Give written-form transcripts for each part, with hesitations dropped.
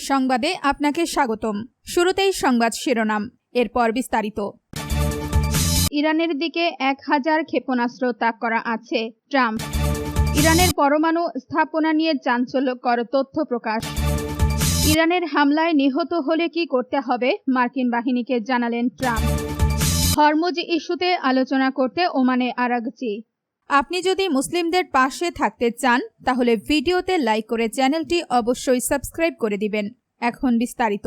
সংবাদে আপনাকে স্বাগতম। শুরুতেই সংবাদ শিরোনাম, এরপর বিস্তারিত। ইরানের দিকে 1000 ক্ষেপণাস্ত্র তাক করা আছে, ট্রাম্প। ইরানের পরমাণু স্থাপনা নিয়ে চাঞ্চল্যকর তথ্য প্রকাশ। ইরানের হামলায় নিহত হলে কি করতে হবে মার্কিন বাহিনীকে জানালেন ট্রাম্প। হরমুজ ইস্যুতে আলোচনা করতে ওমানে আরাগচি। আপনি যদি মুসলিমদের পাশে থাকতে চান তাহলে ভিডিওতে লাইক করে চ্যানেলটি অবশ্যই সাবস্ক্রাইব করে দিবেন। এখন বিস্তারিত।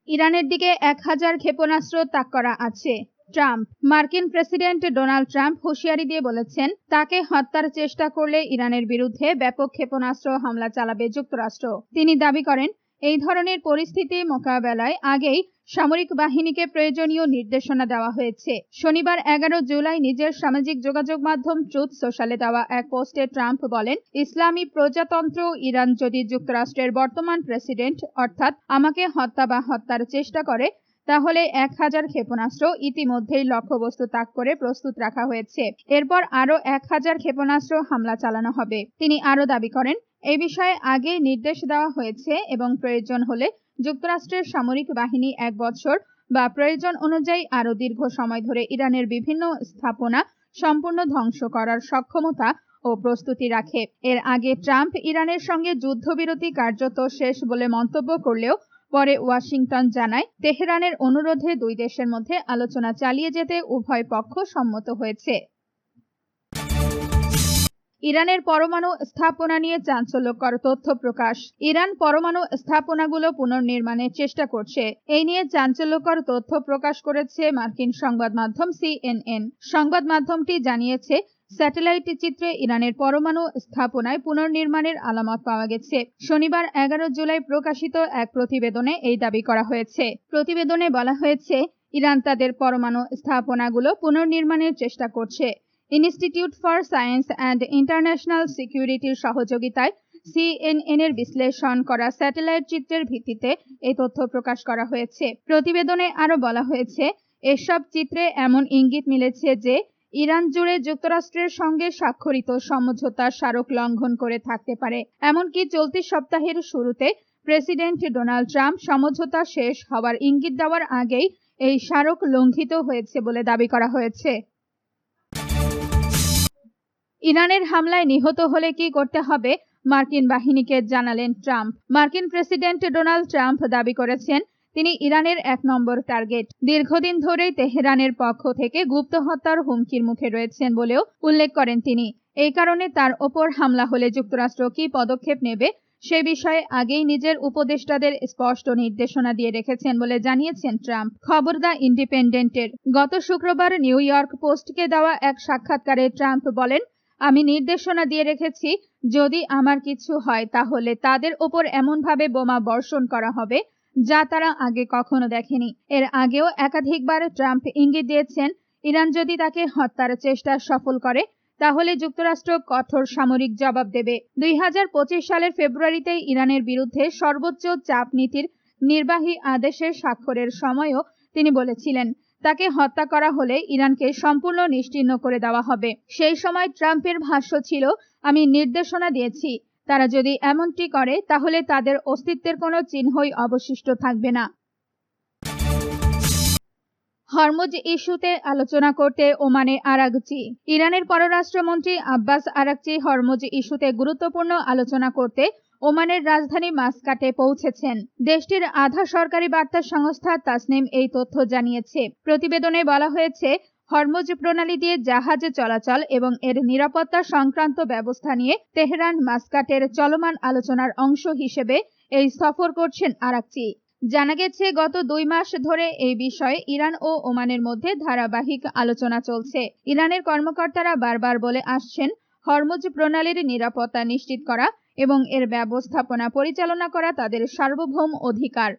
ইরানের দিকে 1000 ক্ষেপণাস্ত্র তাক করা আছে, ট্রাম্প। মার্কিন প্রেসিডেন্ট ডোনাল্ড ট্রাম্প হুঁশিয়ারি দিয়ে বলেছেন, তাকে হত্যার চেষ্টা করলে ইরানের বিরুদ্ধে ব্যাপক ক্ষেপণাস্ত্র হামলা চালাবে যুক্তরাষ্ট্র। তিনি দাবি করেন, এই ধরনের পরিস্থিতি মোকাবেলায় আগেই সামরিক বাহিনীকে প্রয়োজনীয় নির্দেশনা দেওয়া হয়েছে। শনিবার 11 জুলাই নিজের সামাজিক যোগাযোগ মাধ্যম ট্রুথ সোশ্যালে দেওয়া এক পোস্টে ট্রাম্প বলেন, ইসলামী প্রজাতন্ত্র ইরান যদি যুক্তরাষ্ট্রের বর্তমান প্রেসিডেন্ট অর্থাৎ আমাকে হত্যা বা হত্যার চেষ্টা করে তাহলে 1000 ক্ষেপণাস্ত্র ইতিমধ্যেই লক্ষ্যবস্তু তাক করে প্রস্তুত রাখা হয়েছে। এরপর আরও 1000 ক্ষেপণাস্ত্র হামলা চালানো হবে। তিনি আরও দাবি করেন, এই বিষয়ে আগেই নির্দেশ দেওয়া হয়েছে এবং প্রয়োজন হলে যুক্তরাষ্ট্রের সামরিক বাহিনী 1 বছর বা প্রয়োজন অনুযায়ী আরও দীর্ঘ সময় ধরে ইরানের বিভিন্ন স্থাপনা সম্পূর্ণ ধ্বংস করার সক্ষমতা ও প্রস্তুতি রাখে। এর আগে ট্রাম্প ইরানের সঙ্গে যুদ্ধবিরতি কার্যত শেষ বলে মন্তব্য করলেও পরে ওয়াশিংটন জানায়, তেহরানের অনুরোধে দুই দেশের মধ্যে আলোচনা চালিয়ে যেতে উভয় পক্ষ সম্মত হয়েছে। ইরানের পরমাণু স্থাপনা নিয়ে চাঞ্চল্যকর তথ্য প্রকাশ। ইরান পরমাণু স্থাপনাগুলো পুনর্নির্মাণের চেষ্টা করছে, এই নিয়ে চাঞ্চল্যকর তথ্য প্রকাশ করেছে মার্কিন সংবাদ মাধ্যম CNN। সংবাদ মাধ্যমটি জানিয়েছে, স্যাটেলাইট চিত্রে ইরানের পরমাণু স্থাপনায় পুনর্নির্মাণের আলামত পাওয়া গেছে। শনিবার 11 জুলাই প্রকাশিত এক প্রতিবেদনে এই দাবি করা হয়েছে। প্রতিবেদনে বলা হয়েছে, ইরান তাদের পরমাণু স্থাপনাগুলো পুনর্নির্মাণের চেষ্টা করছে। Institute for science and international সিকিউরিটির সহযোগিতায় CNN এর বিশ্লেষণ করা স্যাটেলাইট চিত্রের ভিত্তিতে এই তথ্য প্রকাশ করা হয়েছে। প্রতিবেদনে আরও বলা হয়েছে, এসব চিত্রে এমন ইঙ্গিত মিলেছে যে ইরান জুড়ে যুক্তরাষ্ট্রের সঙ্গে স্বাক্ষরিত সমঝোতার স্মারক লঙ্ঘন করে থাকতে পারে। এমনকি চলতি সপ্তাহের শুরুতে প্রেসিডেন্ট ডোনাল্ড ট্রাম্প সমঝোতা শেষ হওয়ার ইঙ্গিত দেওয়ার আগেই এই স্মারক লঙ্ঘিত হয়েছে বলে দাবি করা হয়েছে। ইরানের হামলায় নিহত হলে কি করতে হবে মার্কিন বাহিনীকে জানালেন ট্রাম্প। মার্কিন প্রেসিডেন্ট ডোনাল্ড ট্রাম্প দাবি করেছেন, তিনি ইরানের 1 নম্বর টার্গেট। দীর্ঘদিন ধরেই তেহরানের পক্ষ থেকে গুপ্ত হত্যার হুমকির মুখে রয়েছেন বলেও উল্লেখ করেন তিনি। এই কারণে তার ওপর হামলা হলে যুক্তরাষ্ট্র কি পদক্ষেপ নেবে সে বিষয়ে আগেই নিজের উপদেষ্টাদের স্পষ্ট নির্দেশনা দিয়ে রেখেছেন বলে জানিয়েছেন ট্রাম্প। খবর দ্য ইন্ডিপেন্ডেন্টের। গত শুক্রবার নিউ ইয়র্ক পোস্টকে দেওয়া এক সাক্ষাৎকারে ট্রাম্প বলেন, আমি নির্দেশনা দিয়ে রেখেছি, যদি আমার কিছু হয় তাহলে তাদের ওপর এমনভাবে বোমা বর্ষণ করা হবে যা তারা আগে কখনো দেখেনি। এর আগেও একাধিকবার ট্রাম্প ইঙ্গিত দিয়েছেন, ইরান যদি তাকে হত্যার চেষ্টা সফল করে তাহলে যুক্তরাষ্ট্র কঠোর সামরিক জবাব দেবে। 2025 সালের ফেব্রুয়ারিতে ইরানের বিরুদ্ধে সর্বোচ্চ চাপ নীতির নির্বাহী আদেশের স্বাক্ষরের সময়ও তিনি বলেছিলেন, তাকে হত্যা করা হলে ইরানকে সম্পূর্ণ নিশ্চিহ্ন করে দেওয়া হবে। সেই সময় ট্রাম্পের ভাষ্য ছিল, আমি নির্দেশনা দিয়েছি, তারা যদি এমনটি করে তাহলে তাদের অস্তিত্বের কোনো চিহ্নই অবশিষ্ট থাকবে না। হরমুজ ইস্যুতে আলোচনা করতে ওমানে আরাগচি। ইরানের পররাষ্ট্রমন্ত্রী আব্বাস আরাগচি হরমুজ ইস্যুতে গুরুত্বপূর্ণ আলোচনা করতে ওমানের রাজধানী মাসকাটে পৌঁছেছেন। দেশটির আধা সরকারি বার্তা সংস্থা তাসনিম এই তথ্য জানিয়েছে। প্রতিবেদনে বলা হয়েছে, হরমুজ প্রণালী দিয়ে জাহাজ চলাচল এবং এর নিরাপত্তা সংক্রান্ত ব্যবস্থা নিয়ে তেহরান মাসকাটের চলমান আলোচনার অংশ হিসেবে এই সফর করছেন আরাগচি। জানা গেছে, গত 2 মাস ধরে এই বিষয়ে ইরান ও ওমানের মধ্যে ধারাবাহিক আলোচনা চলছে। ইরানের কর্মকর্তারা বারবার বলে আসছেন, হরমুজ প্রণালীর নিরাপত্তা নিশ্চিত করা এবং এর ব্যবস্থাপনা পরিচালনা করা তাদের সার্বভৌম অধিকার।